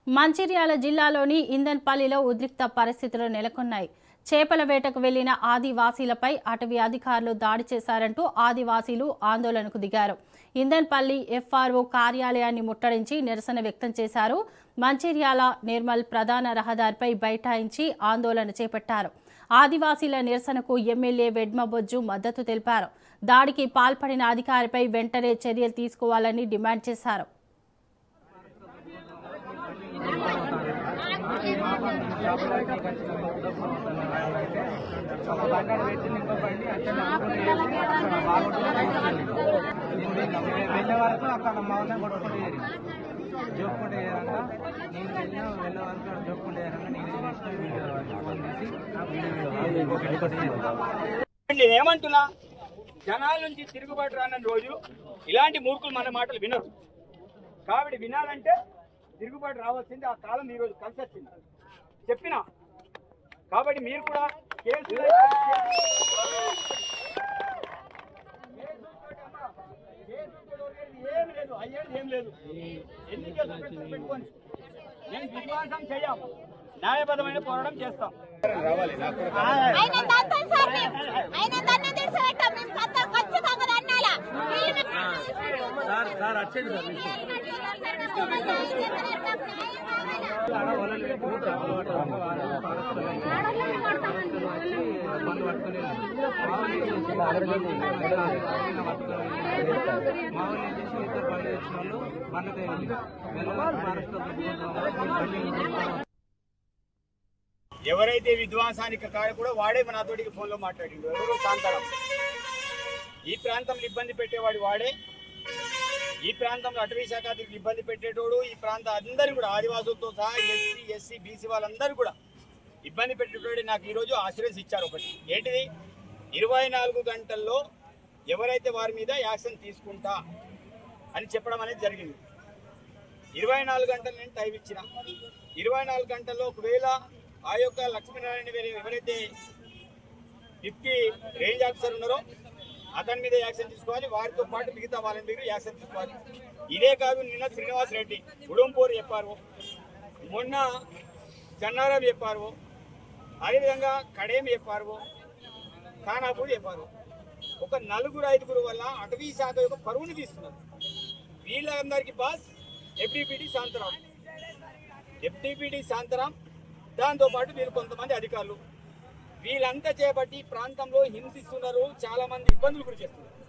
మంచిర్యాల జిల్లాలోని ఇందన్పల్లిలో ఉద్రిక్త పరిస్థితులు నెలకొన్నాయి. చేపల వేటకు వెళ్లిన ఆదివాసీలపై అటవీ అధికారులు దాడి చేశారంటూ ఆదివాసీలు ఆందోళనకు దిగారు. ఇందన్పల్లి ఎఫ్ఆర్ఓ కార్యాలయాన్ని ముట్టడించి నిరసన వ్యక్తం చేశారు. మంచిర్యాల నిర్మల్ ప్రధాన రహదారిపై బైఠాయించి ఆందోళన చేపట్టారు. ఆదివాసీల నిరసనకు ఎమ్మెల్యే వెడ్మబొజ్జు మద్దతు తెలిపారు. దాడికి పాల్పడిన అధికారిపై వెంటనే చర్యలు తీసుకోవాలని డిమాండ్ చేశారు. వెళ్ళే వరకు అక్కడ మౌనం కొట్టుకుంటే జోక్కుంటే నేను వెళ్ళిన వెళ్ళే వరకు జోక్కుంటే నేను ఏమంటున్నా, జనాల నుంచి తిరుగుబాటు రానని రోజు ఇలాంటి మూర్ఖులు మన మాటలు వినరు. కాబట్టి వినాలంటే తిరుగుబాటు రావాల్సింది. ఆ కాలం ఈరోజు కలిసి వచ్చింది చెప్పినా. కాబట్టి మీరు కూడా కేసు ఏమి లేదు, అయ్యేది ఏం లేదు. ఎన్ని కేసులు పెట్టుకోండి, నేను విశ్వాసం చెయ్యం, న్యాయబద్ధమైన పోరాటం చేస్తాం. ఎవరైతే విధ్వంసానికి కూడా వాడే నాతోటికి ఫోన్లో మాట్లాడిండు. ఎవరు శాంతారాం. ఈ ప్రాంతంలో ఇబ్బంది పెట్టేవాడు వాడే. ఈ ప్రాంతంలో అటవీ శాఖ ఇబ్బంది పెట్టేటోడు. ఈ ప్రాంత అందరూ కూడా ఆదివాసులతో సహా ఎస్సీ బీసీ వాళ్ళందరూ కూడా ఇబ్బంది పెట్టేటోడు. నాకు ఈరోజు ఆశ్రయం ఇచ్చారు. ఒకటి ఏంటిది, 24 గంటల్లో ఎవరైతే వారి మీద యాక్షన్ తీసుకుంటా అని చెప్పడం అనేది జరిగింది. 24 గంటలు నేను టైం ఇచ్చిన. 24 గంటల్లో ఒకవేళ ఆ యొక్క లక్ష్మీనారాయణ ఎవరైతే డిప్యూటీ రేంజ్ ఆఫీసర్ ఉన్నారో అతని మీద యాక్షన్ తీసుకోవాలి. వారితో పాటు మిగతా వాళ్ళని మీద యాక్షన్ తీసుకోవాలి. ఇదే కాదు, నిన్న శ్రీనివాస్ రెడ్డి ఉడంపూర్ చెప్పారు, మొన్న జన్నారం చెప్పారు, అదేవిధంగా కడేం చెప్పారు, ఖానాపూర్ చెప్పారు. ఒక 4-5 వల్ల అటవీ శాఖ యొక్క పరువుని తీస్తున్నారు. వీళ్ళందరికీ బాస్ ఎఫ్డిపిడి శాంతరాం, దాంతోపాటు వీళ్ళు కొంతమంది అధికారులు. వీళ్ళంతా చేపట్టి ప్రాంతంలో హింసిస్తున్నారు, చాలా మంది ఇబ్బందులు గురి చేస్తున్నారు.